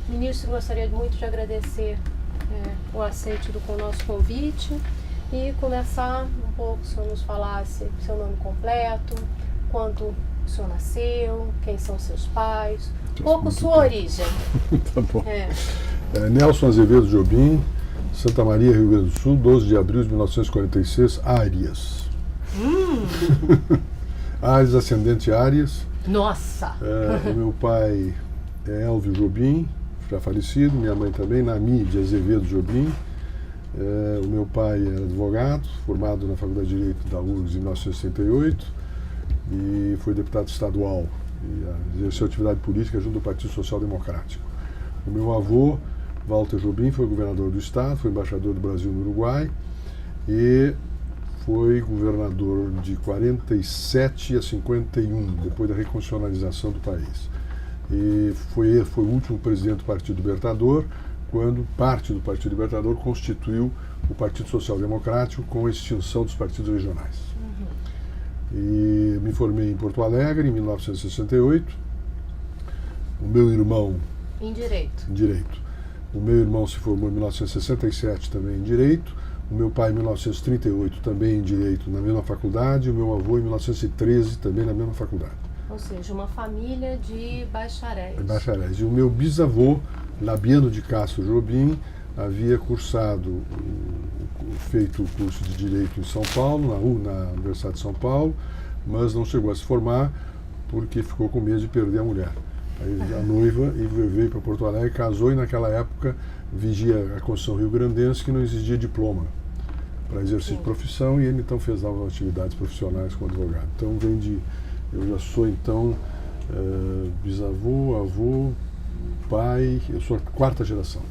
Ministro, gostaria muito de agradecer o aceite do nosso convite e começar um pouco, se o senhor nos falasse seu nome completo, quando o senhor nasceu, quem são seus pais, um pouco sua origem. Tá bom. Nelson Azevedo Jobim, Santa Maria, Rio Grande do Sul, 12 de abril de 1946, Áries. Áries, ascendente Áries. Nossa! O meu pai é Elvio Jobim, já falecido, minha mãe também, Nami de Azevedo Jobim. O meu pai era advogado, formado na Faculdade de Direito da URGS em 1968 e foi deputado estadual e exerceu atividade política junto ao Partido Social Democrático. O meu avô, Walter Jobim, foi governador do estado, foi embaixador do Brasil no Uruguai e foi governador de 47 a 51, depois da reconstitucionalização do país. E foi o último presidente do Partido Libertador, quando parte do Partido Libertador constituiu o Partido Social Democrático com a extinção dos partidos regionais. E me formei em Porto Alegre em 1968. O meu irmão... Em Direito. Em Direito. O meu irmão se formou em 1967 também em Direito. O meu pai em 1938 também em Direito na mesma faculdade. E o meu avô em 1913 também na mesma faculdade. Ou seja, uma família de bacharéis. Bacharéis. E o meu bisavô, Labiano de Castro Jobim, havia feito o curso de Direito em São Paulo, na Universidade de São Paulo, mas não chegou a se formar porque ficou com medo de perder a mulher. Aí a noiva e veio para Porto Alegre, casou e naquela época vigia a Constituição rio-grandense que não exigia diploma para exercício de profissão e ele então fez novas atividades profissionais como advogado. Então eu já sou então bisavô, avô, pai, eu sou a quarta geração.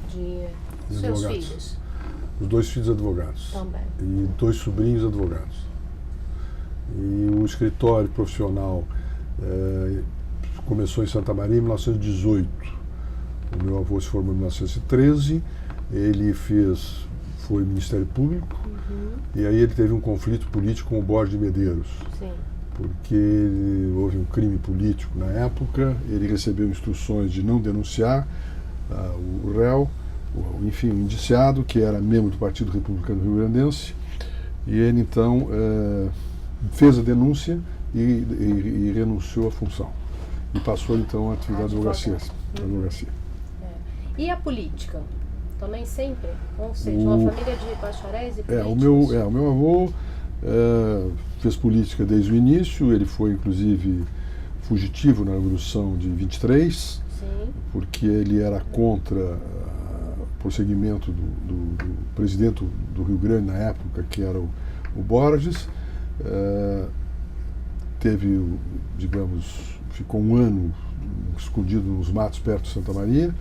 De seus filhos? Os 2 filhos advogados. Também. E 2 sobrinhos advogados. E o escritório profissional começou em Santa Maria em 1918. O meu avô se formou em 1913, ele foi Ministério Público, e aí ele teve um conflito político com o Borges de Medeiros. Sim. Porque houve um crime político na época, ele recebeu instruções de não denunciar o réu, enfim, o indiciado, que era membro do Partido Republicano Rio-Grandense, e ele então fez a denúncia e renunciou à função. E passou então a atividade da advocacia. E a política? Também sempre? Ou seja, uma família de bacharéis e políticos? O meu avô fez política desde o início, ele foi inclusive fugitivo na Revolução de 23, porque ele era contra o prosseguimento do presidente do Rio Grande na época, que era o Borges. Ficou um ano escondido nos matos perto de Santa Maria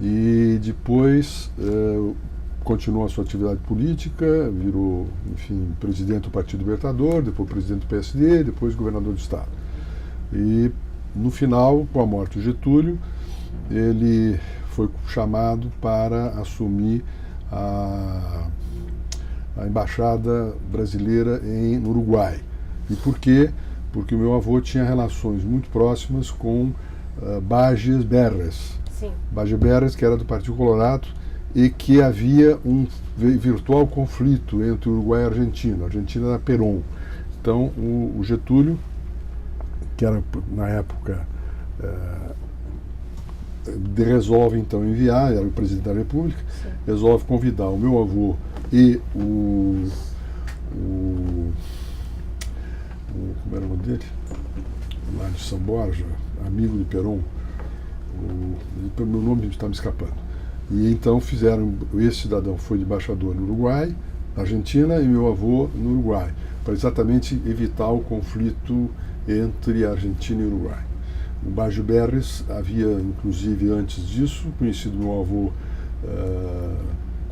e depois continuou a sua atividade política, virou, enfim, presidente do Partido Libertador, depois presidente do PSD, depois governador do estado. E no final, com a morte do Getúlio, ele foi chamado para assumir a embaixada brasileira no Uruguai. E por quê? Porque o meu avô tinha relações muito próximas com Bages Berres. Sim. Bages Berres, que era do Partido Colorado, e que havia um virtual conflito entre o Uruguai e a Argentina. A Argentina era Perón. Então, o Getúlio, que era, na época, resolve então enviar, era o presidente da República, resolve convidar o meu avô e como era o nome dele? Lá de São Borja, amigo de Perón, meu nome está me escapando. E então esse cidadão foi de embaixador no Uruguai, na Argentina, e meu avô no Uruguai, para exatamente evitar o conflito entre a Argentina e o Uruguai. O Baggio Berres havia, inclusive, antes disso, conhecido meu avô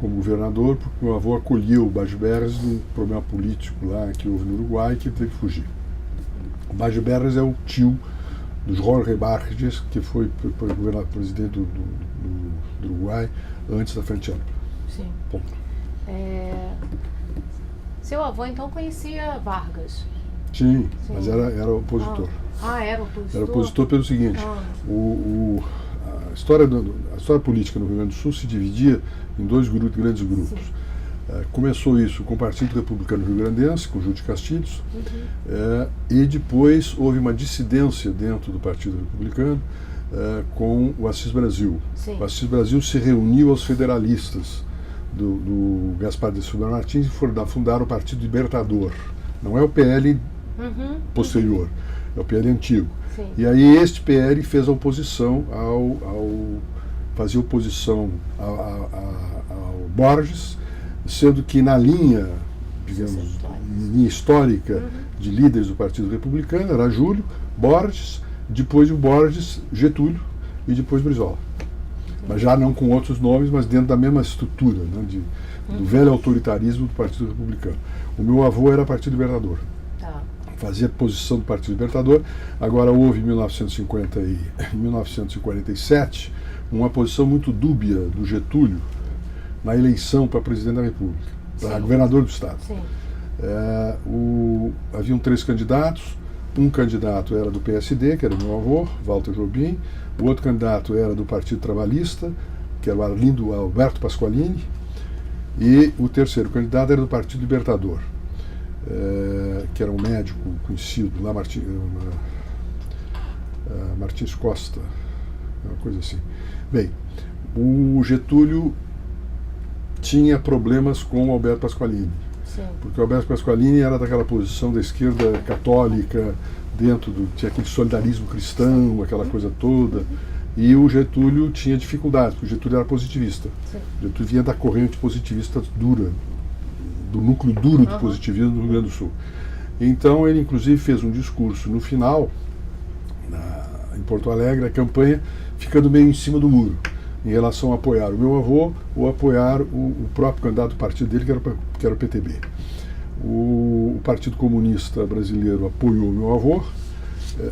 como governador, porque meu avô acolheu o Baggio Berres num problema político lá que houve no Uruguai, que ele teve que fugir. O Baggio Berres é o tio do Jorge Barges, que foi presidente do Uruguai antes da Frente Ampla. Sim. Ponto. Seu avô, então, conhecia Vargas? Sim. Mas era opositor. Era opositor? Era opositor pelo seguinte, história política no Rio Grande do Sul se dividia em dois grandes grupos. Começou isso com o Partido Republicano Rio-Grandense, com Júlio de Castilhos, e depois houve uma dissidência dentro do Partido Republicano com o Assis Brasil. Sim. O Assis Brasil se reuniu aos federalistas do Gaspar de Silveira Martins e fundaram o Partido Libertador. Não é o PL posterior, é o PL antigo. Sim. E aí este PL fez a oposição fazia oposição ao Borges, sendo que na linha, digamos, linha histórica de líderes do Partido Republicano era Júlio, Borges, depois o Borges, Getúlio e depois Brizola. Mas já não com outros nomes, mas dentro da mesma estrutura, né, do velho autoritarismo do Partido Republicano. O meu avô era Partido Libertador. Tá. Fazia posição do Partido Libertador. Agora houve em 1947 uma posição muito dúbia do Getúlio na eleição para presidente da República, para governador do Estado. Sim. Haviam 3 candidatos. Um candidato era do PSD, que era o meu avô, Walter Jobim. O outro candidato era do Partido Trabalhista, que era o Arlindo Alberto Pasqualini. E o terceiro candidato era do Partido Libertador, que era um médico conhecido lá, Martins Costa, uma coisa assim. Bem, o Getúlio tinha problemas com o Alberto Pasqualini. Sim. Porque o Alberto Pasqualini era daquela posição da esquerda católica, tinha aquele solidarismo cristão, aquela coisa toda, e o Getúlio tinha dificuldades, porque o Getúlio era positivista. Sim. O Getúlio vinha da corrente positivista dura, do núcleo duro do positivismo do Rio Grande do Sul. Então ele inclusive fez um discurso no final, em Porto Alegre, a campanha, ficando meio em cima do muro, em relação a apoiar o meu avô ou apoiar o próprio candidato do partido dele, que era o PTB. O Partido Comunista Brasileiro apoiou o meu avô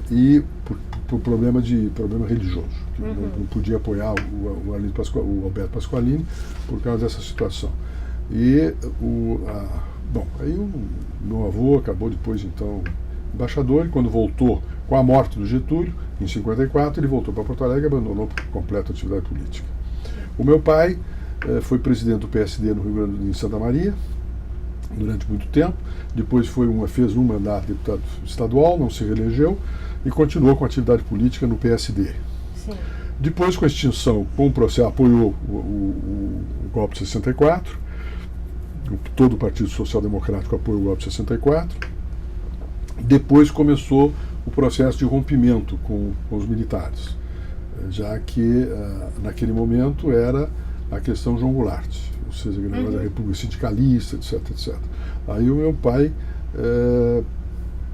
e por problema religioso, que não podia apoiar o Alberto Pasqualini por causa dessa situação. E aí o meu avô acabou depois então embaixador, e quando voltou com a morte do Getúlio, em 54, ele voltou para Porto Alegre e abandonou por completo a atividade política. O meu pai foi presidente do PSD no Rio Grande do Sul, em Santa Maria, durante muito tempo. Depois fez um mandato de deputado estadual, não se reelegeu e continuou com a atividade política no PSD. Sim. Depois, com a extinção, com o processo, apoiou o golpe de 64, todo o Partido Social Democrático apoiou o golpe de 64. Depois começou o processo de rompimento com os militares, já que naquele momento era a questão João Goulart, ou seja, a República Sindicalista, etc, etc. Aí o meu pai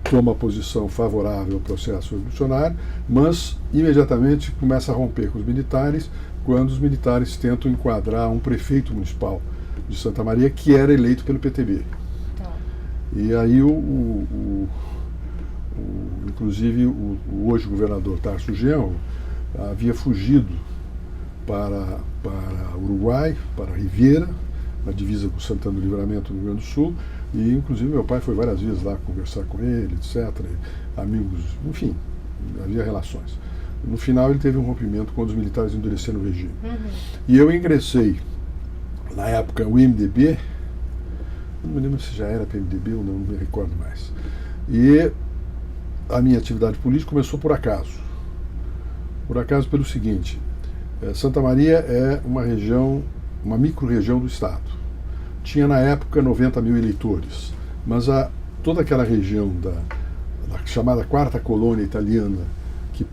toma posição favorável ao processo revolucionário, mas imediatamente começa a romper com os militares, quando os militares tentam enquadrar um prefeito municipal de Santa Maria, que era eleito pelo PTB. Tá. E aí inclusive o hoje governador Tarso Genro havia fugido para Uruguai, para Ribeira, na divisa com Santana do Livramento, no Rio Grande do Sul, e inclusive meu pai foi várias vezes lá conversar com ele, etc., amigos, enfim, havia relações. No final ele teve um rompimento quando os militares endureceram o regime. E eu ingressei, na época, o MDB, não me lembro se já era PMDB ou não me recordo mais. E a minha atividade política começou por acaso. Por acaso pelo seguinte: Santa Maria é uma micro-região do Estado. Tinha na época 90 mil eleitores, mas toda aquela região da chamada Quarta Colônia Italiana, que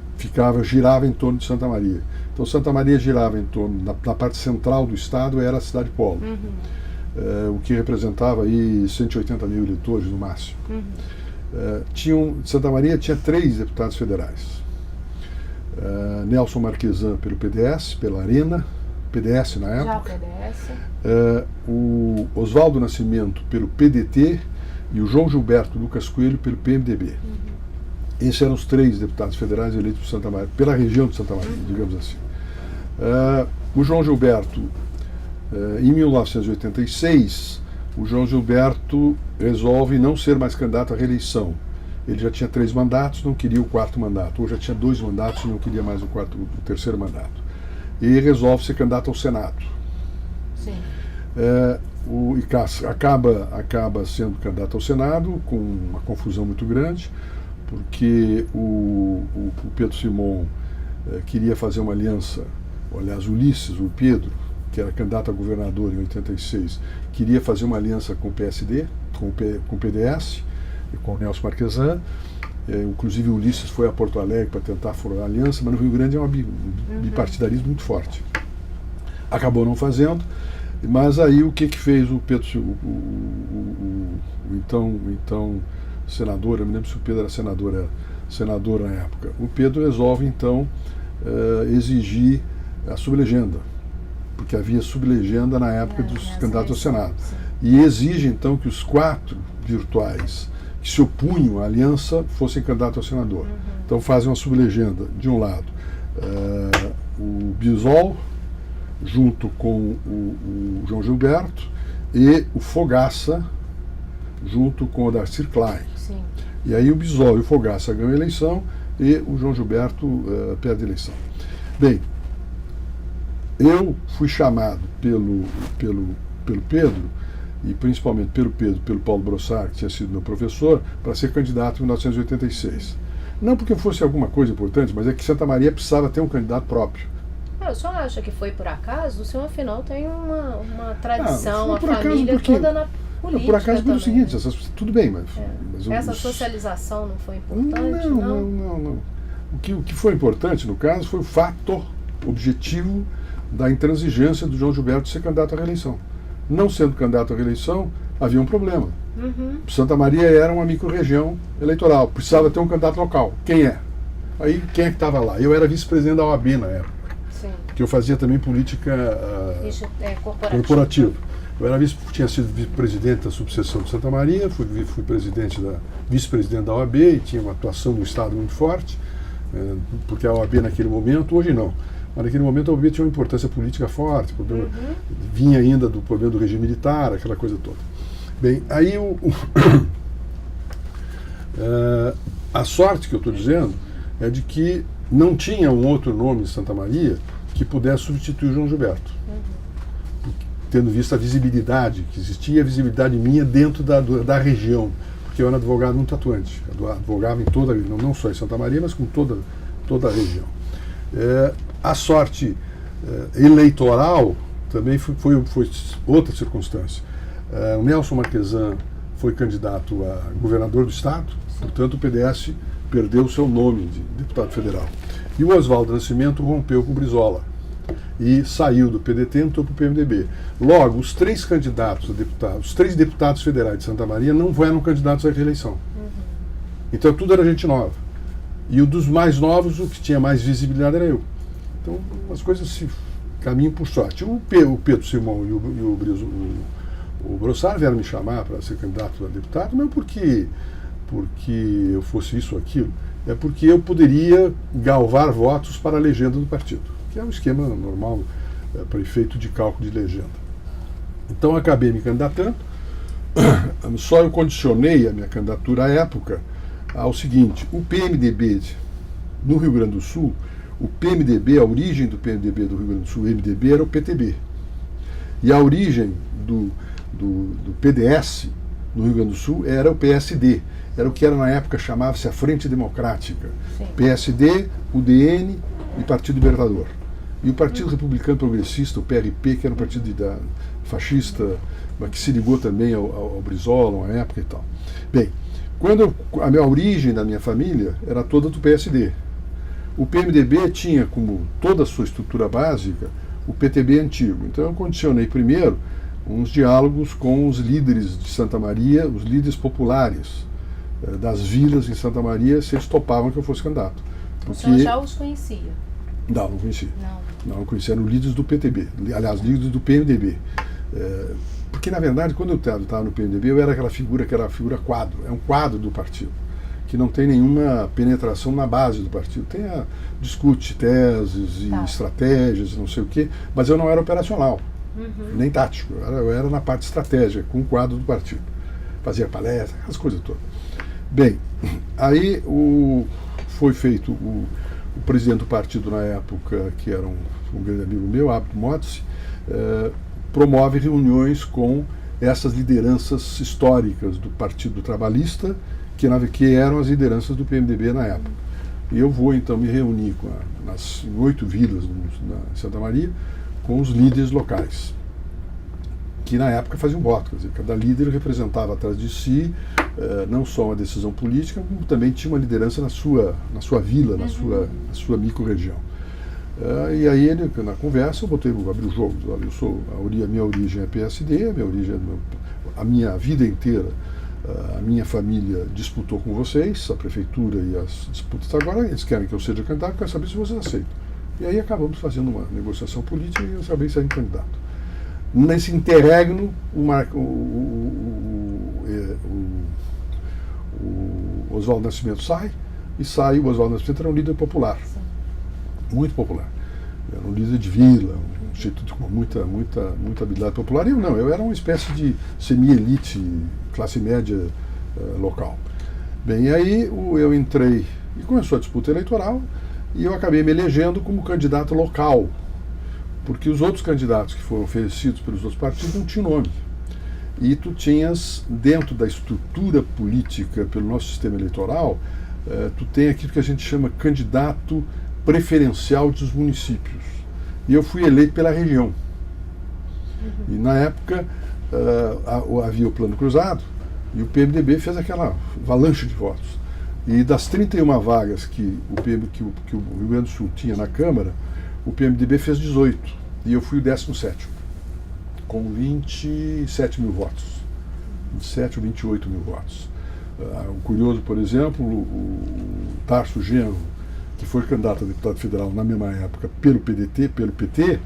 girava em torno de Santa Maria. Então Santa Maria girava em torno, na parte central do Estado era a cidade polo, o que representava aí 180 mil eleitores no máximo. Santa Maria tinha 3 deputados federais. Nelson Marquesan pelo PDS, pela Arena, PDS na época. Já o PDS. O Oswaldo Nascimento pelo PDT e o João Gilberto Lucas Coelho pelo PMDB. Esses eram os 3 deputados federais eleitos por Santa Maria, pela região de Santa Maria, digamos assim. O João Gilberto, em 1986, o João Gilberto resolve não ser mais candidato à reeleição. Ele já tinha 3 mandatos, não queria o 4º mandato, ou já tinha 2 mandatos e não queria mais o 3º mandato. e resolve ser candidato ao Senado. Sim. Acaba sendo candidato ao Senado com uma confusão muito grande, porque o Pedro Simon queria fazer uma aliança, aliás, Ulisses, o Pedro, que era candidato a governador em 86, queria fazer uma aliança com o PSD, com o PDS e com o Nelson Marquesan. Inclusive o Ulisses foi a Porto Alegre para tentar formar aliança, mas no Rio Grande é um bipartidarismo muito forte. Acabou não fazendo, mas aí o que fez o Pedro, então senador, eu me lembro se o Pedro era senador na época. O Pedro resolve então exigir a sublegenda, porque havia sublegenda na época dos candidatos ao Senado. Sim. E exige então que os 4 virtuais que se opunham à aliança fossem candidatos ao senador. Então fazem uma sublegenda, de um lado, o Bisol, junto com o João Gilberto, e o Fogaça, junto com o Darcy Klein. Sim. E aí o Bisol e o Fogaça ganham a eleição e o João Gilberto perde a eleição. Bem, eu fui chamado pelo Pedro, e principalmente pelo Paulo Brossard, que tinha sido meu professor, para ser candidato em 1986. Não porque fosse alguma coisa importante, mas é que Santa Maria precisava ter um candidato próprio. O senhor acha que foi por acaso? O senhor, afinal, tem uma tradição, uma por acaso, família porque, toda na política. Por acaso, pelo também, seguinte, tudo bem, mas essa socialização não foi importante? Não. O que foi importante, no caso, foi o fato objetivo da intransigência do João Gilberto ser candidato à reeleição. Não sendo candidato à reeleição, havia um problema. Santa Maria era uma microrregião eleitoral, precisava ter um candidato local. Quem é? Aí, quem é que estava lá? Eu era vice-presidente da OAB na época, Sim. que eu fazia também política corporativa. Eu tinha sido vice-presidente da subseção de Santa Maria, fui vice-presidente da OAB e tinha uma atuação no Estado muito forte, porque a OAB naquele momento, hoje não, mas naquele momento a OAB tinha uma importância política forte, vinha ainda do problema do regime militar, aquela coisa toda. Bem, aí a sorte que eu estou dizendo é de que não tinha um outro nome em Santa Maria que pudesse substituir o João Gilberto. Tendo visto a visibilidade que existia, a visibilidade minha dentro da região, porque eu era advogado muito atuante, advogava em toda, não só em Santa Maria, mas com toda a região. A sorte eleitoral também foi outra circunstância. O Nelson Marquesan foi candidato a governador do estado, portanto o PDS perdeu o seu nome de deputado federal. E o Oswaldo Nascimento rompeu com o Brizola e saiu do PDT e entrou para o PMDB. Logo, os 3 candidatos a deputados, os 3 deputados federais de Santa Maria não eram candidatos à reeleição. Então tudo era gente nova. E o dos mais novos, o que tinha mais visibilidade era eu. Então as coisas se caminham por sorte. O Pedro Simon e o Brossard vieram me chamar para ser candidato a deputado, não porque eu fosse isso ou aquilo, é porque eu poderia galvar votos para a legenda do partido, que é um esquema normal para efeito de cálculo de legenda. Então eu acabei me candidatando, só eu condicionei a minha candidatura à época ao seguinte: o PMDB no Rio Grande do Sul, a origem do PMDB do Rio Grande do Sul, o MDB, era o PTB. E a origem do PDS no Rio Grande do Sul era o PSD. Era o que era na época chamava-se a Frente Democrática. Sim. PSD, UDN e Partido Libertador. E o Partido Republicano Progressista, o PRP, que era um partido fascista, mas que se ligou também ao Brizola, na época e tal. Bem, a origem da minha família era toda do PSD. O PMDB tinha como toda a sua estrutura básica o PTB antigo. Então eu condicionei primeiro uns diálogos com os líderes de Santa Maria, os líderes populares das vilas em Santa Maria, se eles topavam que eu fosse candidato. Porque... O senhor já os conhecia? Não conhecia. Não conhecia, eram líderes do PTB, aliás, líderes do PMDB. Porque, na verdade, quando eu estava no PMDB, eu era aquela figura que era a figura quadro, é um quadro do partido, que não tem nenhuma penetração na base do partido. Discute teses e estratégias, não sei o quê, mas eu não era operacional, nem tático, eu era na parte estratégica, com o quadro do partido. Fazia palestra, as coisas todas. Bem, aí foi feito o presidente do partido na época, que era um grande amigo meu, Abdo Motsi, promove reuniões com essas lideranças históricas do Partido Trabalhista, que eram as lideranças do PMDB na época. E eu vou então me reunir em 8 vilas na Santa Maria com os líderes locais, que na época faziam voto. Quer dizer, cada líder representava atrás de si não só uma decisão política, como também tinha uma liderança na sua vila, na sua micro-região. E aí, na conversa, eu abri o jogo. Olha, a minha origem é PSD, a minha vida inteira, a minha família disputou com vocês, a prefeitura e as disputas agora, eles querem que eu seja candidato, quero saber se vocês aceitam. E aí acabamos fazendo uma negociação política e eu acabei sendo candidato. Nesse interregno, o Oswaldo Nascimento sai, o Oswaldo Nascimento era um líder popular, muito popular. Era um líder de vila, um jeito com muita habilidade popular. Eu era uma espécie de semi-elite, classe média local. Bem, e aí eu entrei e começou a disputa eleitoral e eu acabei me elegendo como candidato local, porque os outros candidatos que foram oferecidos pelos outros partidos não tinham nome. E tu tinhas, dentro da estrutura política, pelo nosso sistema eleitoral, tu tem aquilo que a gente chama candidato preferencial dos municípios. E eu fui eleito pela região. E na época havia o Plano Cruzado e o PMDB fez aquela avalanche de votos. E das 31 vagas que o Rio Grande do Sul tinha na Câmara, o PMDB fez 18. E eu fui o 17º, com 27 mil votos. 27 ou 28 mil votos. O curioso, por exemplo, o Tarso Genro, que foi candidato a deputado federal na mesma época pelo PT,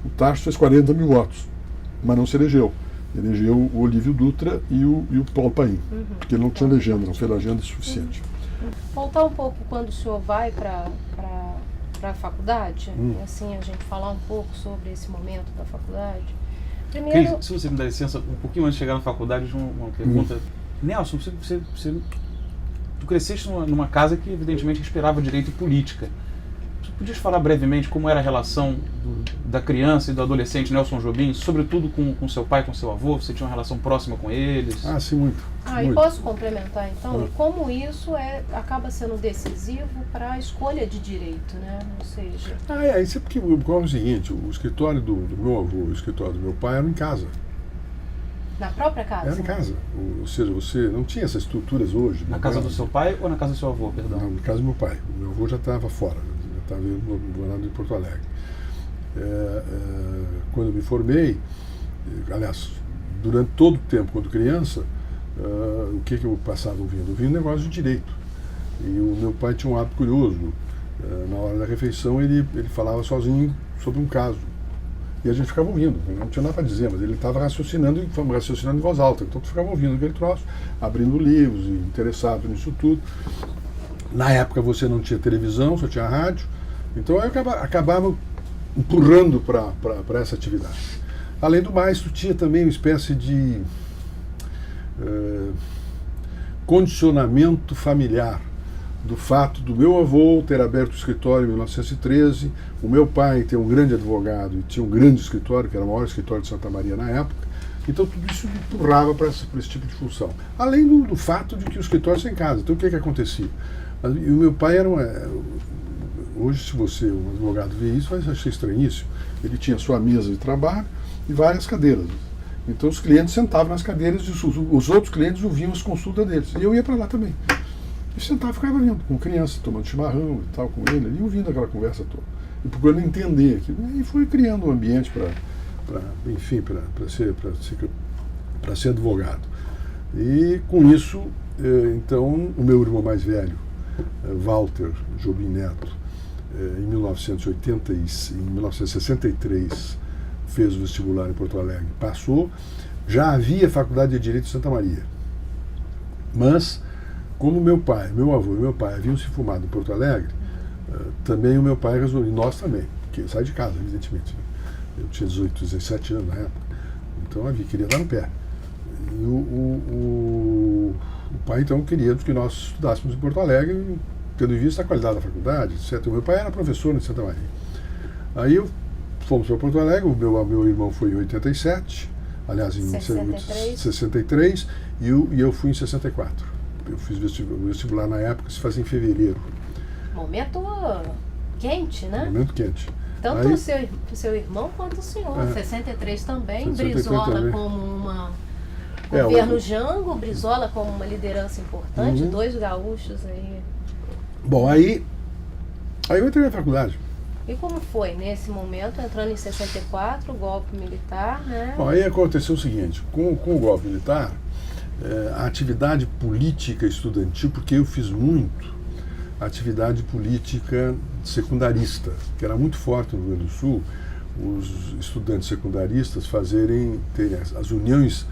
o Tarso fez 40 mil votos, mas não se elegeu. Elegeu o Olívio Dutra e o Paulo Paim, porque ele não tinha legenda, não fez legenda suficiente. Voltar um pouco quando o senhor vai para a faculdade, e assim a gente falar um pouco sobre esse momento da faculdade. Primeiro, se você me dá licença, um pouquinho antes de chegar na faculdade, uma pergunta. Nelson, tu cresceste numa casa que evidentemente respirava direito e política. Você podias falar brevemente como era a relação da criança e do adolescente Nelson Jobim, sobretudo com seu pai, com seu avô? Você tinha uma relação próxima com eles? Ah, sim, muito. E posso complementar então? E como isso acaba sendo decisivo para a escolha de direito, né? Ou seja... Isso é porque é o seguinte, o escritório do meu avô e o escritório do meu pai eram em casa. Na própria casa? Era em casa. Ou seja, você não tinha essas estruturas hoje. Na casa do seu pai ou na casa do seu avô, perdão? Não, na casa do meu pai. O meu avô já estava fora, já estava morando em Porto Alegre. Quando eu me formei, aliás, durante todo o tempo, quando criança, o que eu passava ouvindo? Ouvindo um negócio de direito. E o meu pai tinha um hábito curioso. Na hora da refeição, ele falava sozinho sobre um caso. E a gente ficava ouvindo, não tinha nada para dizer, mas ele estava raciocinando em voz alta. Então tu ficava ouvindo aquele troço, abrindo livros, e interessado nisso tudo. Na época você não tinha televisão, só tinha rádio. Então eu acabava empurrando para essa atividade. Além do mais, tu tinha também uma espécie de condicionamento familiar do fato do meu avô ter aberto o escritório em 1913, o meu pai ter um grande advogado e tinha um grande escritório, que era o maior escritório de Santa Maria na época. Então tudo isso me empurrava para esse tipo de função. Além do fato de que o escritório era em casa. Então o que acontecia? E o meu pai era hoje, se você, um advogado, vê isso, vai achar estranhíssimo. Ele tinha sua mesa de trabalho e várias cadeiras. Então os clientes sentavam nas cadeiras e os outros clientes ouviam as consultas deles. E eu ia para lá também. E sentava e ficava vendo, com criança, tomando chimarrão e tal, com ele, e ouvindo aquela conversa toda. E procurando entender aquilo. E fui criando um ambiente para ser advogado. E com isso, então, o meu irmão mais velho, Walter Jobim Neto, em 1963, fez o vestibular em Porto Alegre, passou. Já havia Faculdade de Direito de Santa Maria. Mas, como meu avô e meu pai haviam se formado em Porto Alegre, também o meu pai resolveu, e nós também, porque sai de casa, evidentemente. Eu tinha 18, 17 anos na época, então queria dar no pé. E o pai, então, queria que nós estudássemos em Porto Alegre, tendo em vista a qualidade da faculdade, etc. O meu pai era professor em Santa Maria. Aí fomos para Porto Alegre, o meu irmão foi em 87, aliás, em 63, e eu fui em 64. Eu fiz vestibular na época, se fazia em fevereiro. Momento quente, né? Momento quente. Tanto o seu irmão quanto o senhor. 63 também, 63 Brizola também. Como uma... Governo Jango, Brizola como uma liderança importante, 2 gaúchos aí. Bom, aí eu entrei na faculdade. E como foi nesse momento, entrando em 64, o golpe militar, né? Bom, aí aconteceu o seguinte, com o golpe militar, a atividade política estudantil, porque eu fiz muito atividade política secundarista, que era muito forte no Rio Grande do Sul, os estudantes secundaristas terem as uniões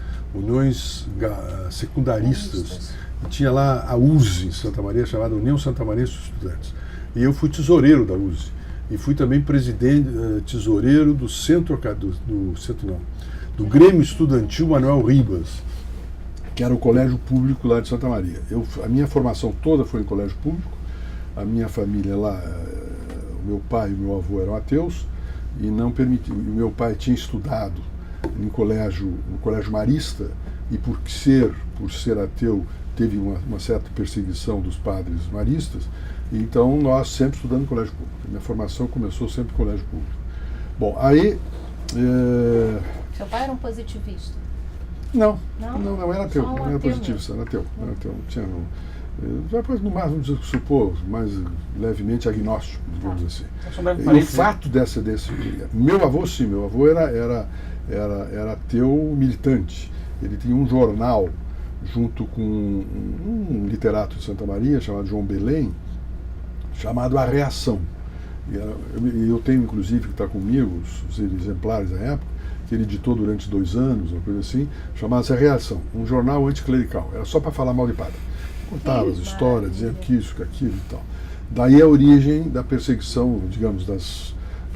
secundaristas. Tinha lá a USE em Santa Maria, chamada União Santamarense dos Estudantes. E eu fui tesoureiro da USE. E fui também tesoureiro do do Grêmio Estudantil Manuel Ribas, que era o colégio público lá de Santa Maria. A minha formação toda foi em colégio público. A minha família lá, o meu pai e o meu avô eram ateus, e não permitiu. O meu pai tinha estudado no colégio marista, e por ser ateu, teve uma certa perseguição dos padres maristas. Então nós sempre estudamos em colégio público. Minha formação começou sempre em colégio público. Bom, aí... Seu pai era um positivista? Não, era ateu. Não era positivista, era ateu. Não tinha... Depois, no máximo, supor, mais levemente agnóstico, digamos assim. E o fato desse... Meu avô, sim, meu avô era ateu militante. Ele tinha um jornal junto com um literato de Santa Maria, chamado João Belém, chamado A Reação. E eu tenho, inclusive, que está comigo, os exemplares da época, que ele editou durante 2 anos, uma coisa assim, chamado A Reação, um jornal anticlerical. Era só para falar mal de padre. Contava as histórias, dizia que isso, que aquilo e tal. Daí a origem da perseguição, digamos, não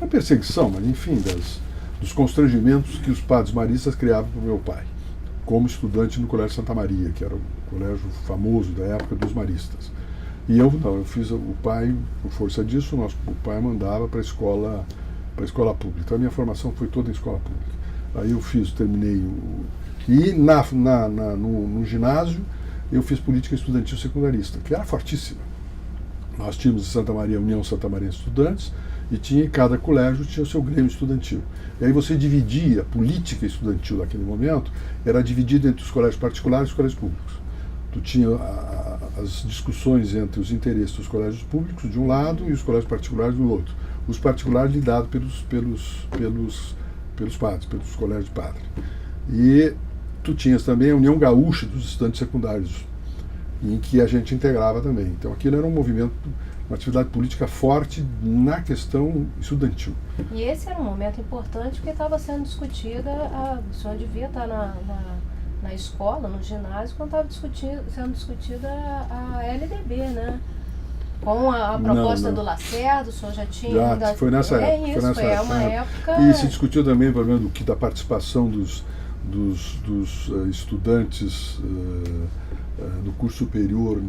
é perseguição, mas enfim, dos constrangimentos que os padres maristas criavam para o meu pai, como estudante no Colégio Santa Maria, que era o colégio famoso da época dos maristas. E eu fiz o pai, por força disso, o pai mandava para a escola pública. Então a minha formação foi toda em escola pública. Aí eu terminei e no ginásio eu fiz política estudantil secundarista, que era fortíssima. Nós tínhamos em Santa Maria a União Santamarense Estudantes, e cada colégio tinha o seu grêmio estudantil. E aí você dividia a política estudantil naquele momento, era dividida entre os colégios particulares e os colégios públicos. Tu tinha as discussões entre os interesses dos colégios públicos de um lado e os colégios particulares do outro. Os particulares lidados pelos padres, pelos colégios de padre. E tu tinhas também a União Gaúcha dos Estudantes Secundários, em que a gente integrava também. Então aquilo era um movimento, uma atividade política forte na questão estudantil. E esse era um momento importante porque estava sendo discutida, o senhor devia estar na escola, no ginásio, quando estava sendo discutida a LDB, né? Com a proposta do Lacerda, o senhor já tinha... Foi nessa época. Foi uma época... E se discutiu também o problema da participação dos estudantes do curso superior,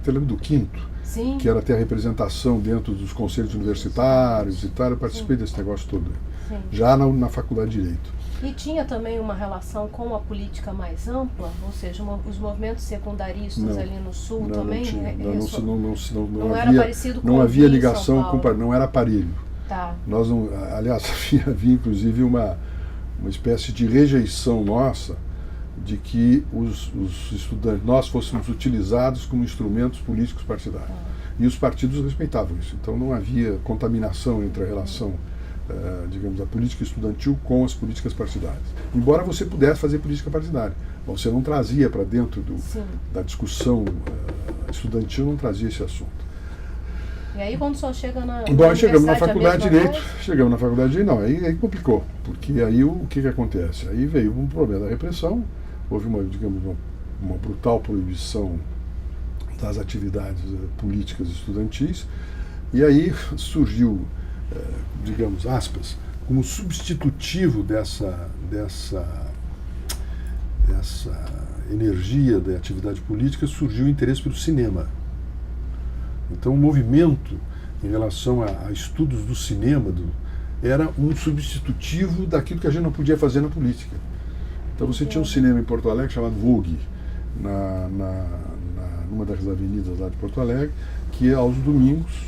você lembra do quinto? Sim. Que era ter a representação dentro dos conselhos universitários e tal. Eu participei desse negócio todo, já na Faculdade de Direito. E tinha também uma relação com a política mais ampla, ou seja, os movimentos secundaristas ali no Sul também? Não era parecido com não havia Rio, ligação não era aparelho. Tá. Nós não, aliás, havia inclusive uma espécie de rejeição nossa de que os estudantes, nós fôssemos utilizados como instrumentos políticos partidários. E os partidos respeitavam isso. Então não havia contaminação entre a relação, digamos, da política estudantil com as políticas partidárias. Embora você pudesse fazer política partidária, você não trazia para dentro da discussão estudantil, não trazia esse assunto. E aí quando o senhor chega na chegamos na Faculdade de Direito, aí complicou, porque aí o que acontece? Aí veio um problema da repressão, houve uma brutal proibição das atividades políticas estudantis, e aí surgiu, digamos, aspas, como substitutivo dessa energia da atividade política, surgiu o interesse pelo cinema. Então o movimento em relação a estudos do cinema era um substitutivo daquilo que a gente não podia fazer na política. Então você tinha um cinema em Porto Alegre chamado Vogue, numa das avenidas lá de Porto Alegre, que aos domingos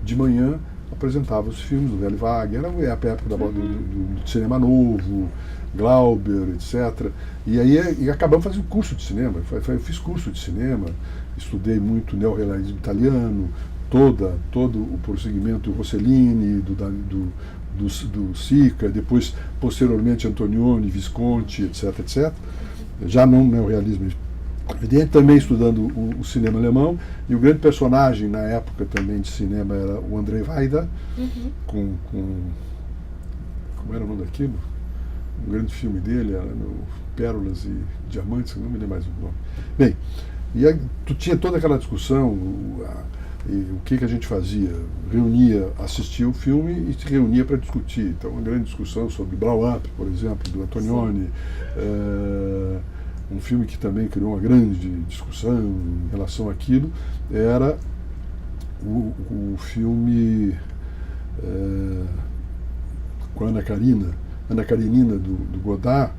de manhã apresentava os filmes do Velho Wagner, era a época do cinema novo, Glauber, etc. E acabamos fazendo curso de cinema. Eu fiz curso de cinema, estudei muito neorrealismo italiano, todo o prosseguimento Rossellini, do Sica, depois, posteriormente, Antonioni, Visconti, etc. Já não neorrealismo evidente, também estudando o cinema alemão, e o grande personagem na época também de cinema era o Andrzej Wajda, com como era o nome daquilo? Um grande filme dele era Pérolas e Diamantes, não me lembro mais o nome. Bem, e aí, tu tinha toda aquela discussão, o que a gente fazia? Reunia, assistia o filme e se reunia para discutir. Então, uma grande discussão sobre Blow Up, por exemplo, do Antonioni, um filme que também criou uma grande discussão em relação àquilo, era o filme com a Ana Karenina do Godard,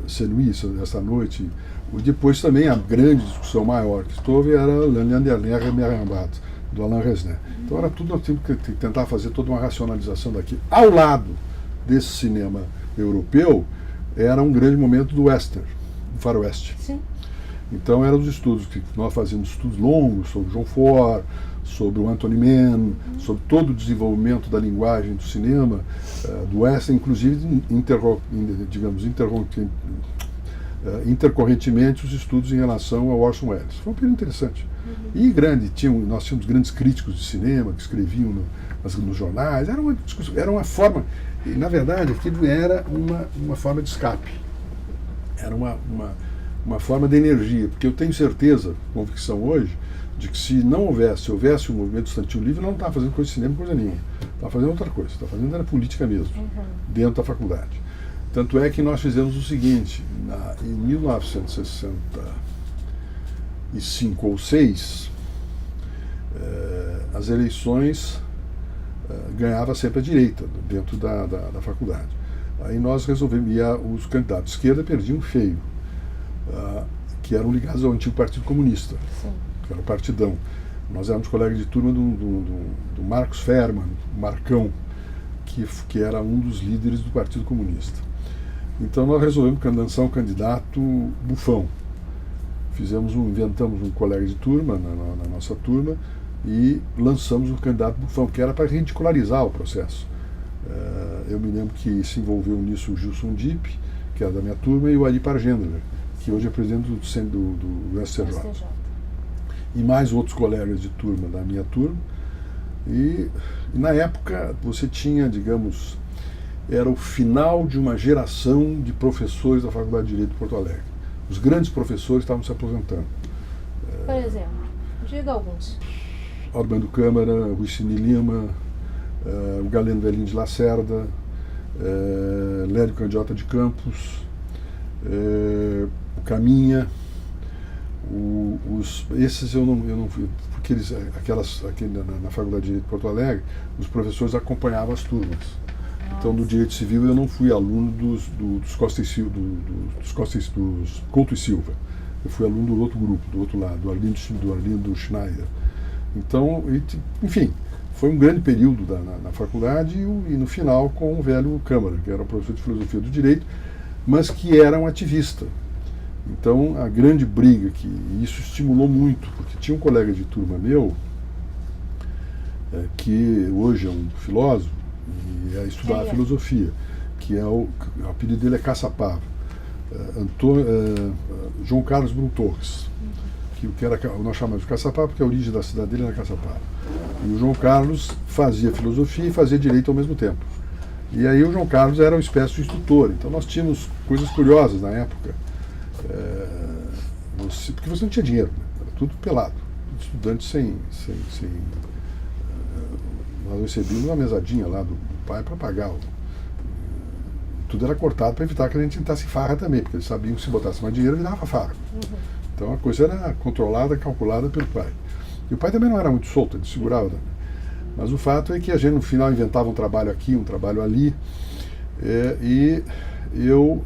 Celui, essa noite. E depois também a grande discussão maior que houve era L'Union dernière et Merenbat, do Alain Resnais. Então era tudo, nós tínhamos que tentar fazer toda uma racionalização daquilo. Ao lado desse cinema europeu, era um grande momento do western, do faroeste. Sim. Então eram os estudos que nós fazíamos, estudos longos sobre John Ford, sobre o Anthony Mann, sobre todo o desenvolvimento da linguagem do cinema, do western, inclusive intercorrentemente os estudos em relação ao Orson Welles. Foi um período interessante. E grande, nós tínhamos grandes críticos de cinema que escreviam nos jornais, era uma forma, e, na verdade aquilo era uma forma de escape, era uma forma de energia, porque eu tenho certeza, convicção hoje, de que se não houvesse um movimento estudantil livre, não estava fazendo coisa de cinema, coisa nenhuma, estava fazendo outra coisa, estava fazendo era política mesmo, dentro da faculdade. Tanto é que nós fizemos o seguinte, em 1965 ou 6, as eleições ganhava sempre a direita, dentro da faculdade. Aí nós resolvemos, e os candidatos de esquerda perdiam feio, que eram ligados ao antigo Partido Comunista, Sim. que era o Partidão. Nós éramos colegas de turma do Marcos Ferman, Marcão, que era um dos líderes do Partido Comunista. Então nós resolvemos lançar um candidato bufão. Inventamos um colega de turma, na nossa turma, e lançamos um candidato bufão, que era para ridicularizar o processo. Eu me lembro que se envolveu nisso o Gilson Dipp, que era da minha turma, e o Ari Pargendler, que hoje é presidente do STJ. E mais outros colegas de turma da minha turma. E na época você tinha, digamos, era o final de uma geração de professores da Faculdade de Direito de Porto Alegre. Os grandes professores estavam se aposentando. Por exemplo, diga alguns. Armando Câmara, Rui Cine Lima, o Galeno Velhinho de Lacerda, Lério Candiota de Campos, o Caminha, esses eu não fui, porque na Faculdade de Direito de Porto Alegre, os professores acompanhavam as turmas. Então, no Direito Civil, eu não fui aluno dos Couto e Silva. Eu fui aluno do outro grupo, do outro lado, do Arlindo Schneider. Então, enfim, foi um grande período na faculdade e no final com o velho Câmara, que era professor de Filosofia do Direito, mas que era um ativista. Então, a grande briga, e isso estimulou muito, porque tinha um colega de turma meu, que hoje é um filósofo, e estudava filosofia, o apelido dele é Caçapava, João Carlos Brum Torres, que nós chamamos de Caçapava porque a origem da cidade dele era Caçapava. E o João Carlos fazia filosofia e fazia direito ao mesmo tempo. E aí o João Carlos era uma espécie de instrutor, então nós tínhamos coisas curiosas na época, porque você não tinha dinheiro, né? Era tudo pelado, estudante sem nós recebíamos uma mesadinha lá do pai para pagar. Tudo era cortado para evitar que a gente tentasse farra também, porque eles sabiam que se botasse mais dinheiro, virava farra. Então a coisa era controlada, calculada pelo pai. E o pai também não era muito solto, ele segurava também. Mas o fato é que a gente no final inventava um trabalho aqui, um trabalho ali, e eu,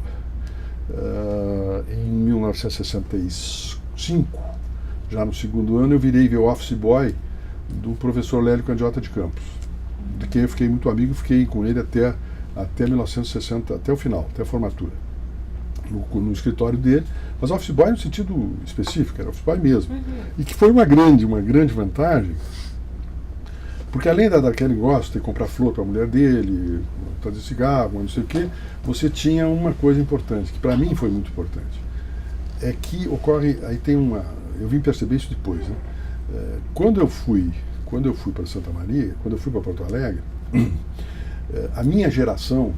em 1965, já no segundo ano, eu virei office boy do professor Lélio Candiota de Campos, de quem eu fiquei muito amigo, fiquei com ele até 1960, até o final, até a formatura, no escritório dele, mas office boy no sentido específico, era office boy mesmo, e que foi uma grande vantagem, porque além daquele negócio de comprar flor para a mulher dele, fazer cigarro, não sei o quê, você tinha uma coisa importante, que para mim foi muito importante, é que ocorre, aí tem eu vim perceber isso depois, né? Quando eu fui para Santa Maria, quando eu fui para Porto Alegre, a minha geração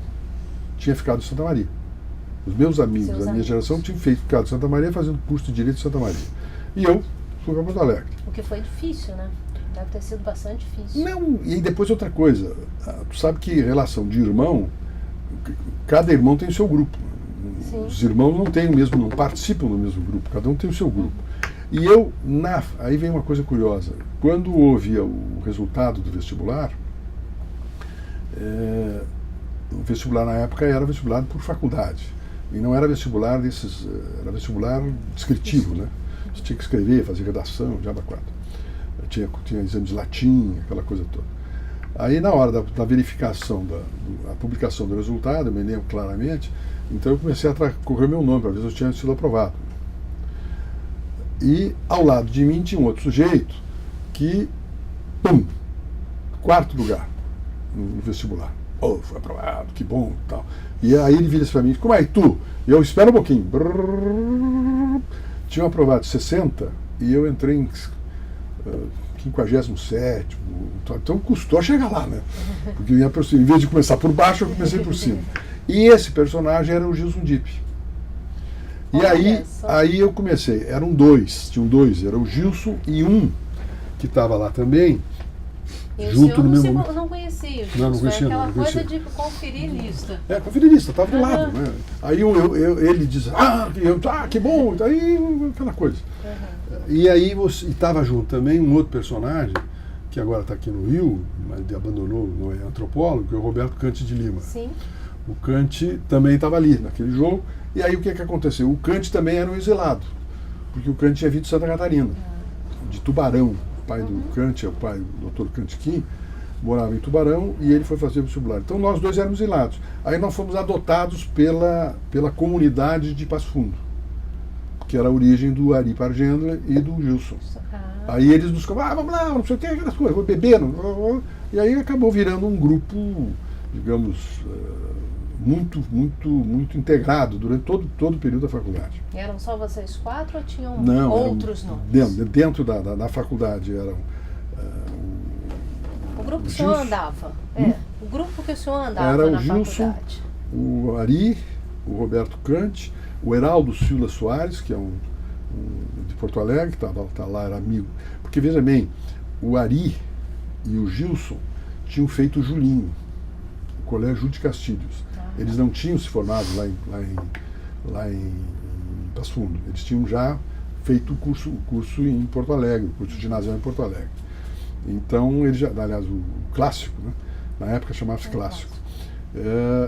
tinha ficado em Santa Maria. Os meus amigos da minha geração tinham ficado em Santa Maria fazendo curso de Direito em Santa Maria. E eu fui para Porto Alegre. O que foi difícil, né? Deve ter sido bastante difícil. Não, e depois outra coisa. Tu sabe que relação de irmão, cada irmão tem o seu grupo. Sim. Os irmãos não participam do mesmo grupo, cada um tem o seu grupo. E eu, aí vem uma coisa curiosa. Quando houve o resultado do vestibular, o vestibular na época era vestibular por faculdade. E não era vestibular era vestibular descritivo, né? Você tinha que escrever, fazer redação, diabo quatro. Tinha exame de latim, aquela coisa toda. Aí na hora da verificação, a publicação do resultado, eu me lembro claramente, então eu comecei a correr meu nome para ver se eu tinha sido aprovado. E ao lado de mim tinha um outro sujeito que, quarto lugar no vestibular. Oh, foi aprovado, que bom, tal. E aí ele vira para mim, como é que tu? E eu, espera um pouquinho. Tinha aprovado 60 e eu entrei em 57º. Então custou chegar lá, né? Porque em vez de começar por baixo, eu comecei por cima. E esse personagem era o Gilson Dipp. E aí eu comecei, tinham dois, era o Gilson e um que estava lá também, e junto no mesmo momento. Não conhecia, Gilson, não conhecia, aquela coisa de conferir lista. Conferir lista, estava do lado, né? Aí ele diz, que bom, aí aquela coisa. E aí estava junto também um outro personagem, que agora está aqui no Rio, mas ele abandonou, não é antropólogo, que é o Roberto Cante de Lima. Sim. O Cante também estava ali, naquele jogo. E aí o que aconteceu? O Cante também era um exilado, porque o Cante tinha vindo de Santa Catarina, de Tubarão. O pai do Cante, o pai do Dr. Cante Kim, morava em Tubarão e ele foi fazer o vestibular. Então nós dois éramos exilados. Aí nós fomos adotados pela comunidade de Passo Fundo, que era a origem do Ari Pargendra e do Gilson. Aí eles nos falaram, vamos lá, não sei o que, aquelas coisas, beberam. E aí acabou virando um grupo, digamos, muito integrado durante todo o período da faculdade. E eram só vocês quatro ou tinham outros nomes? Dentro da faculdade eram... o grupo que o senhor andava? O grupo que o senhor andava era na o Gilson, faculdade? O Ari, o Roberto Cante, o Heraldo Silva Soares, que é um de Porto Alegre, que tá lá, era amigo. Porque, veja bem, o Ari e o Gilson tinham feito o Julinho, o Colégio Júlio de Castilhos. Eles não tinham se formado lá em Passo Fundo. Eles tinham já feito o curso em Porto Alegre, o curso ginasial em Porto Alegre. Então, aliás, o clássico, né? Na época chamava-se clássico.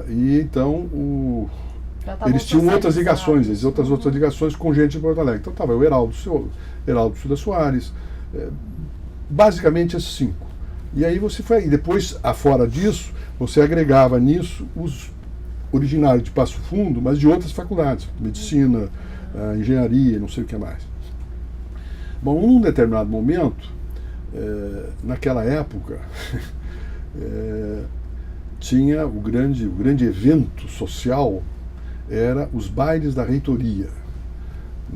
E então, eles tinham outras ligações, outras ligações com gente de Porto Alegre. Então estava o Heraldo Silva Soares, basicamente esses 5. E aí e depois, afora disso, você agregava nisso os originários de Passo Fundo, mas de outras faculdades, medicina, engenharia, não sei o que mais. Bom, num determinado momento, naquela época, tinha o grande evento social, era os bailes da reitoria,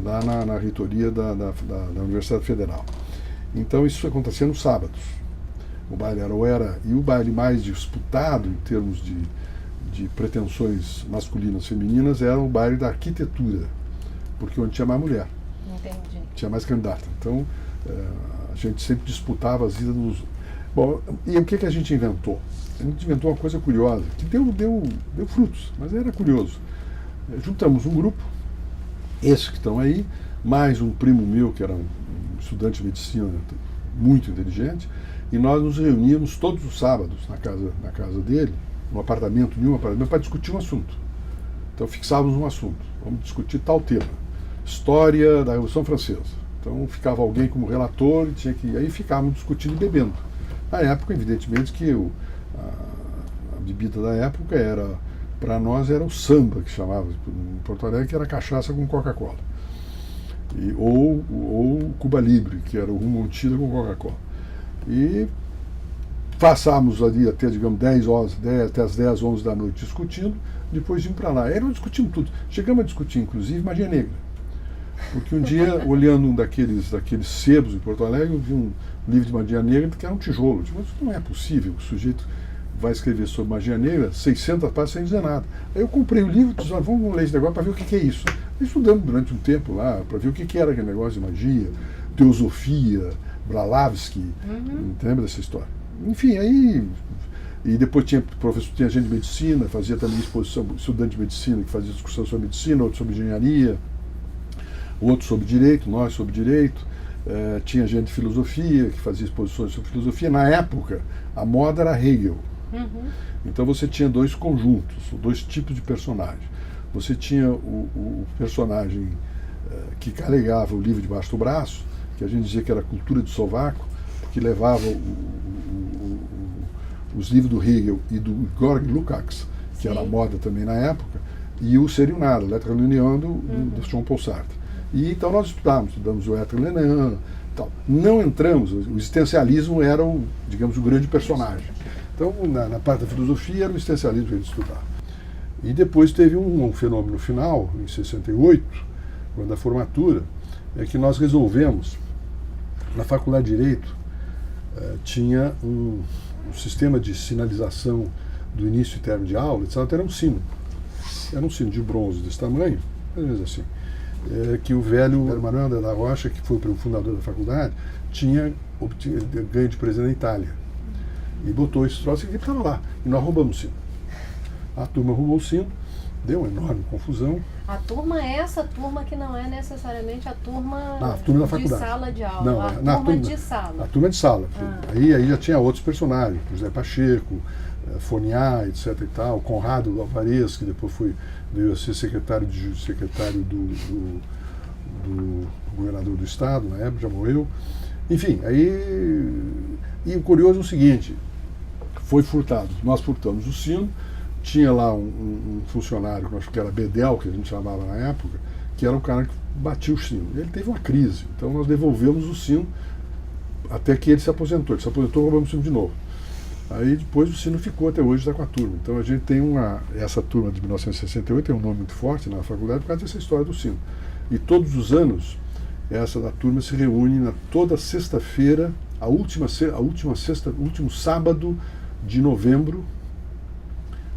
lá na reitoria da Universidade Federal. Então isso acontecia nos sábados. O baile e o baile mais disputado em termos de pretensões masculinas e femininas era o baile da arquitetura, porque onde tinha mais mulher. Entendi. Tinha mais candidata. Então a gente sempre disputava as idas dos... Bom, e o que a gente inventou? A gente inventou uma coisa curiosa, que deu frutos, mas era curioso. Juntamos um grupo, esses que estão aí, mais um primo meu, que era um estudante de medicina muito inteligente, e nós nos reuníamos todos os sábados na casa dele, em um apartamento, para discutir um assunto. Então fixávamos um assunto, vamos discutir tal tema, história da Revolução Francesa. Então ficava alguém como relator e aí ficávamos discutindo e bebendo. Na época, evidentemente, que a bebida da época para nós era o samba, que chamava em Porto Alegre, que era cachaça com Coca-Cola. Ou Cuba Libre, que era o rum Montida com Coca-Cola. E passávamos ali até, digamos, 10 horas, até as 10, 11 da noite discutindo, depois íamos para lá. Aí nós discutimos tudo. Chegamos a discutir, inclusive, magia negra. Porque um dia, olhando um daqueles sebos em Porto Alegre, eu vi um livro de magia negra que era um tijolo. Eu disse, mas isso não é possível, o sujeito vai escrever sobre magia negra 600 páginas sem dizer nada. Aí eu comprei o livro e disse, vamos ler esse negócio para ver o que é isso. E estudamos durante um tempo lá, para ver o que era aquele negócio de magia, teosofia, Blavatsky, lembra dessa história? Enfim, aí... E depois tinha gente de medicina, fazia também exposição, estudante de medicina, que fazia discussão sobre medicina, outro sobre engenharia, outro sobre direito, nós sobre direito. Tinha gente de filosofia, que fazia exposições sobre filosofia. Na época, a moda era Hegel. Então você tinha dois conjuntos, dois tipos de personagem. Você tinha o personagem que carregava o livro debaixo do braço, que a gente dizia que era cultura de sovaco, que levava os livros do Hegel e do Georg Lukács, que era a moda também na época, e o Seria Nada, Letra Lenin do Jean-Paul Sartre. E então nós estudamos o Letra Lenin, tal. Não entramos, o existencialismo era digamos, o grande personagem. Então, na parte da filosofia, era o existencialismo que a gente estudava. E depois teve um fenômeno final, em 68, quando da formatura, é que nós resolvemos, na Faculdade de Direito, tinha um sistema de sinalização do início e término de aula, etc. Era um sino. Era um sino de bronze desse tamanho, às vezes assim, que o velho Manuel da Rocha, que foi o fundador da faculdade, tinha ganho de presente na Itália. E botou esse troço e estava lá. E nós roubamos o sino. A turma roubou o sino, deu uma enorme confusão. A turma é essa turma que não é necessariamente a turma da faculdade. De sala de aula, não, a turma de sala. A turma de sala. Aí já tinha outros personagens, José Pacheco, Foniá, etc. e tal, Conrado Alvarez, que depois veio a ser secretário do governador do estado, na época, já morreu. Enfim, e o curioso é o seguinte, foi furtado, nós furtamos o sino, tinha lá um funcionário, que eu acho que era Bedel, que a gente chamava na época, que era o cara que batia o sino. Ele teve uma crise, então nós devolvemos o sino até que ele se aposentou. Ele se aposentou, roubamos o sino de novo. Aí depois o sino ficou, até hoje está com a turma. Então a gente tem essa turma de 1968, tem um nome muito forte na faculdade por causa dessa história do sino. E todos os anos, essa da turma se reúne toda sexta-feira, último sábado de novembro,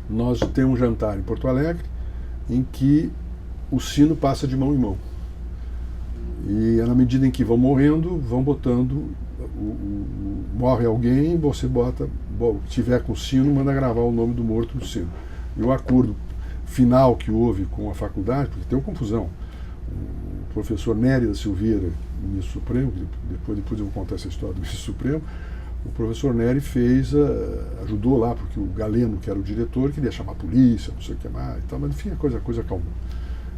nós temos um jantar em Porto Alegre em que o sino passa de mão em mão. E na medida em que vão morrendo, vão botando, morre alguém, você tiver com o sino, manda gravar o nome do morto no sino. E o acordo final que houve com a faculdade, porque tem uma confusão, o professor Nery da Silveira, ministro Supremo, depois eu vou contar essa história do ministro Supremo, o professor Nery ajudou lá, porque o Galeno, que era o diretor, queria chamar a polícia, não sei o que mais, e tal, mas enfim, a coisa calmou.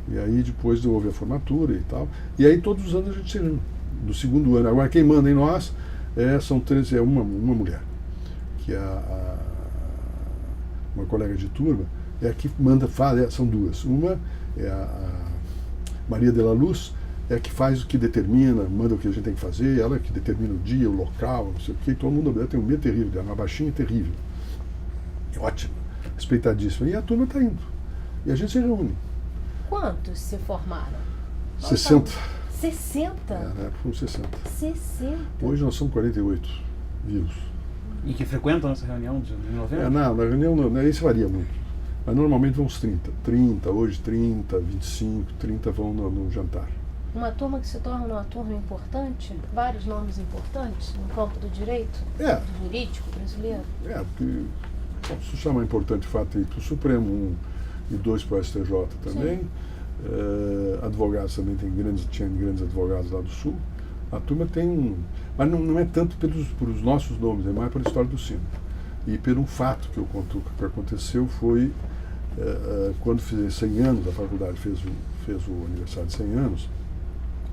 E aí depois houve a formatura e tal, e aí todos os anos a gente se reúne, do segundo ano. Agora quem manda em nós são uma mulher, que é uma colega de turma, é a que manda, são duas. Uma é a Maria de la Luz, é a que faz o que determina, manda o que a gente tem que fazer, ela é que determina o dia, o local, não sei o que, todo mundo tem um medo terrível dela, uma baixinha terrível. É ótima, respeitadíssima. E a turma está indo. E a gente se reúne. Quantos se formaram? 60. 60? Na época foram 60. 60? Hoje nós somos 48 vivos. E que frequentam essa reunião de novembro? Não, na reunião não, isso varia muito. Mas normalmente vão uns 30. 30, hoje 30, 25, 30 vão no jantar. Uma turma que se torna uma turma importante, vários nomes importantes no campo do direito, do jurídico brasileiro. Porque se chama importante fato ir para o Supremo, e 2 para o STJ também. Advogados também, tinha grandes advogados lá do Sul. A turma tem Mas não é tanto pelos nossos nomes, é mais pela história do sino. E pelo fato que eu conto que aconteceu foi quando fiz 100 anos, a faculdade fez o aniversário de 100 anos,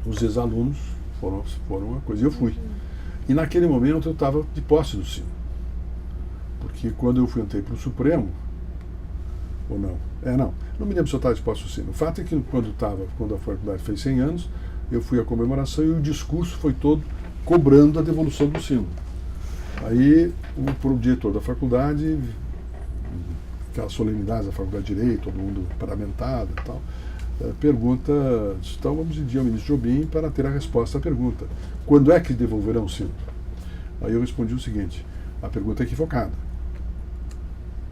os ex-alunos foram uma coisa, e eu fui. E naquele momento eu estava de posse do sino. Porque quando eu entrei para o Supremo, ou não? Não me lembro se eu estava de posse do sino. O fato é que quando a faculdade fez 100 anos, eu fui à comemoração e o discurso foi todo cobrando a devolução do sino. Aí o diretor da faculdade, aquelas solenidades da faculdade de Direito, todo mundo paramentado e tal, pergunta, então vamos pedir ao ministro Jobim para ter a resposta à pergunta: quando é que devolverão o sino? Aí eu respondi o seguinte: a pergunta é equivocada.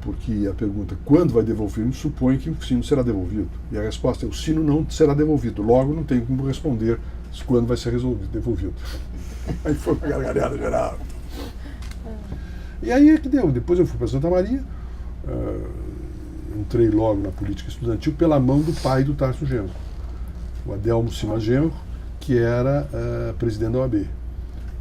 Porque a pergunta, quando vai devolver, supõe que o sino será devolvido. E a resposta é, o sino não será devolvido. Logo, não tem como responder quando vai ser devolvido. Aí foi uma gargalhada geral. E aí é que deu. Depois eu fui para Santa Maria, entrei logo na política estudantil pela mão do pai do Tarso Genro, o Adelmo Simas Genro, que era presidente da OAB.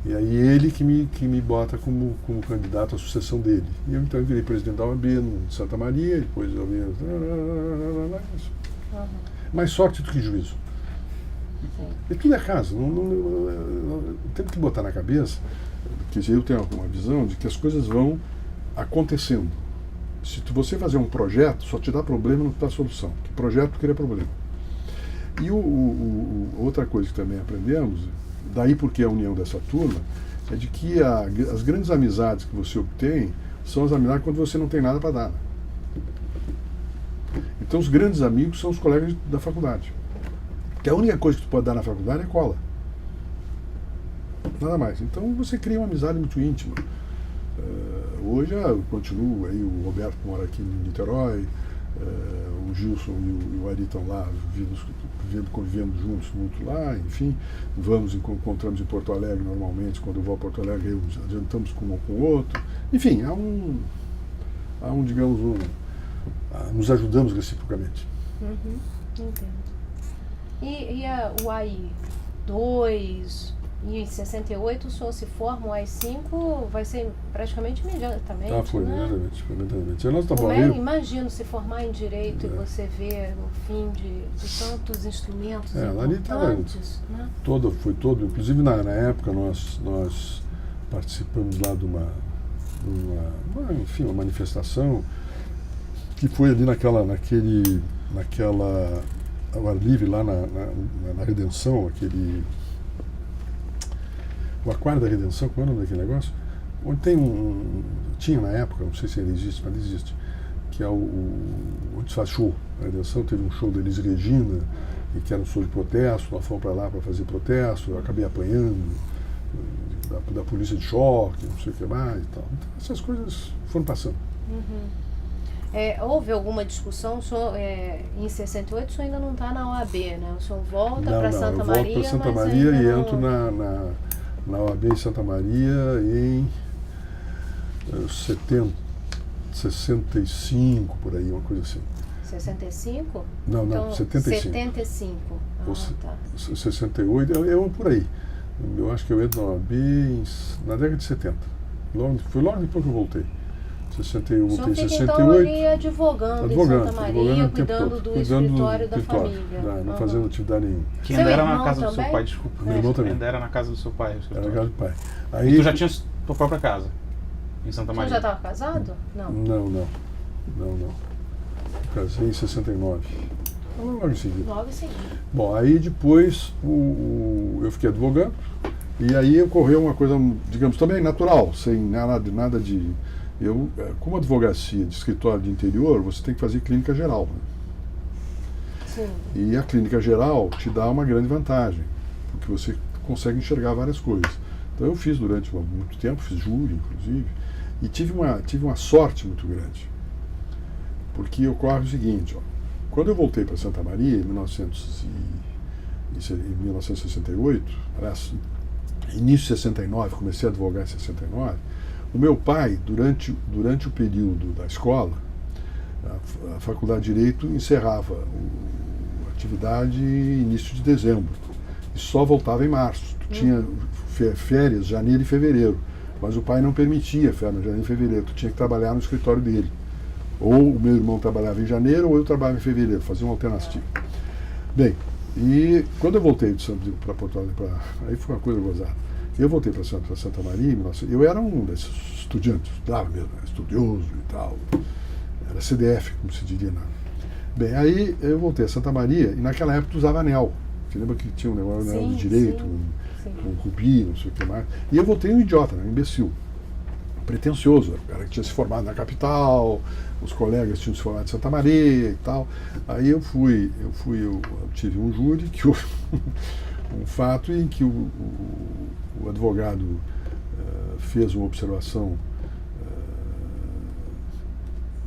E aí ele que me bota como candidato à sucessão dele. E eu então virei presidente da OAB em Santa Maria, depois eu vim... Mais sorte do que juízo. E tudo é caso. Tem que botar na cabeça, porque eu tenho uma visão de que as coisas vão acontecendo. Se você fazer um projeto, só te dá problema, não te dá solução. Que projeto cria problema. E outra coisa que também aprendemos, daí porque a união dessa turma, é de que as grandes amizades que você obtém são as amizades quando você não tem nada para dar. Então os grandes amigos são os colegas da faculdade. Porque a única coisa que tu pode dar na faculdade é cola. Nada mais. Então você cria uma amizade muito íntima. Hoje eu continuo, aí o Roberto mora aqui em Niterói, o Gilson e o Ari estão lá convivendo juntos muito lá, enfim, encontramos em Porto Alegre normalmente, quando eu vou a Porto Alegre adiantamos com um com o outro, enfim, nos ajudamos reciprocamente. Entendo. E o AI2, e em 68 o senhor se forma, o AI5 vai ser praticamente imediatamente, foi, né? imediatamente. Imagino se formar em Direito e você ver o fim de tantos instrumentos importantes, né? Inclusive na época nós participamos lá de uma manifestação que foi ali naquela ao ar livre lá na Redenção, o Aquário da Redenção, como é o nome daquele negócio? Onde tinha na época, não sei se ainda existe, mas existe, que é onde se faz show. A Redenção teve um show da Elis Regina, e que era um show de protesto, nós fomos para lá para fazer protesto, eu acabei apanhando da polícia de choque, não sei o que mais e tal. Então essas coisas foram passando. Houve alguma discussão? O senhor, em 68 o senhor ainda não está na OAB, né? O senhor volta para Santa Maria, eu volto para Santa Maria e entro na OAB em Santa Maria em 65, por aí, uma coisa assim. 65? Não, então, 75. 75. Tá. 68, por aí. Eu acho que eu entro na OAB na década de 70. Foi logo depois que eu voltei. 61, voltei em 68. Então ali advogando em Santa Maria, cuidando do escritório da família. Não fazendo atividade nenhuma. Que ainda era na casa do seu pai, desculpa. Meu irmão também. Ainda era na casa do seu pai. Era na casa do pai. E tu já tinha tua própria casa em Santa Maria? Você já estava casado? Não. Casei em 69. Logo em seguida. Bom, aí depois eu fiquei advogando e aí ocorreu uma coisa, digamos, também natural, sem nada de... como advocacia de escritório de interior, você tem que fazer clínica geral. Né? Sim. E a clínica geral te dá uma grande vantagem, porque você consegue enxergar várias coisas. Então eu fiz durante muito tempo, fiz júri, inclusive, e tive uma sorte muito grande. Porque ocorre o seguinte, quando eu voltei para Santa Maria, em 1968, aliás, início de 69, comecei a advogar em 69, o meu pai, durante o período da escola, a Faculdade de Direito encerrava a atividade em início de dezembro. e só voltava em março. Tu tinha férias janeiro e fevereiro, mas o pai não permitia férias janeiro e fevereiro. Tu tinha que trabalhar no escritório dele. Ou o meu irmão trabalhava em janeiro ou eu trabalhava em fevereiro, fazia uma alternativa. Bem, e quando eu voltei de Santos para Porto Alegre, aí foi uma coisa gozada. Eu voltei para Santa Maria, eu era um desses estudantes, estudava mesmo, estudioso e tal, era CDF, como se diria. Bem, aí eu voltei a Santa Maria e naquela época usava anel. Você lembra que tinha um negócio de direito, um rubi, não sei o que mais. E eu voltei um idiota, um imbecil, pretencioso, o cara que tinha se formado na capital, os colegas tinham se formado em Santa Maria e tal. Aí eu tive um júri que houve um fato em que o advogado fez uma observação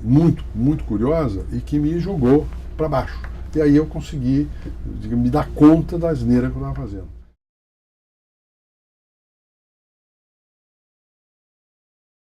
muito, muito curiosa e que me jogou para baixo. E aí eu consegui me dar conta da asneira que eu estava fazendo.